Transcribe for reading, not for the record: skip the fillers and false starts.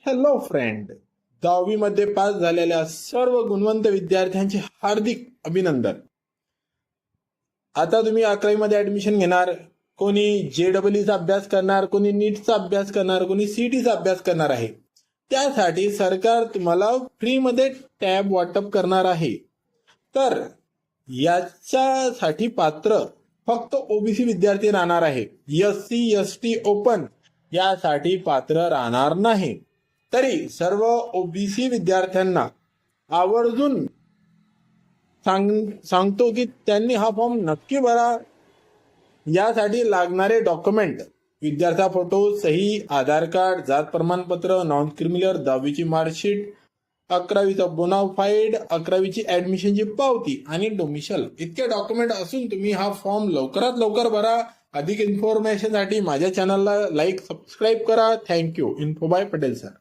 Hello friend, 10वी मध्ये pass झालेल्या सर्व गुणवंत विद्यार्थ्यांचे हार्दिक अभिनंदन. आता तुम्ही 11वी मध्ये ऍडमिशन घेणार. कोणी JEEचा अभ्यास करणार, कोणी नीटचा अभ्यास करणार, कोणी CETचा अभ्यास करणार आहे. त्यासाठी सरकार तुम्हाला फ्रीमध्ये टॅब वाटप करणार आहे. तर याच्यासाठी पात्र फक्त ओबीसी विद्यार्थी राहणार आहे. SC ST ओपन यासाठी पात्र राहणार नाही. तरी सर्व ओबीसी विद्यार्थ्यांना आवर्जून सांगतो की त्यांनी हा फॉर्म नक्की भरा. यासाठी लागणारे डॉक्युमेंट: विद्यार्थ्या फोटो, सही, आधार कार्ड, जात प्रमाणपत्र, नॉन क्रिमिनल, 10वीची मार्कशीट, 11वीचा बोनाफाईड, 11वीची ऍडमिशनची पावती आणि डोमिसाईल इतके डॉक्युमेंट असून तुम्ही हा फॉर्म लवकरात लवकर भरा. अधिक इन्फॉर्मेशनसाठी माझ्या चॅनलला लाईक, सबस्क्राईब करा. Thank you. Info by Patel sir.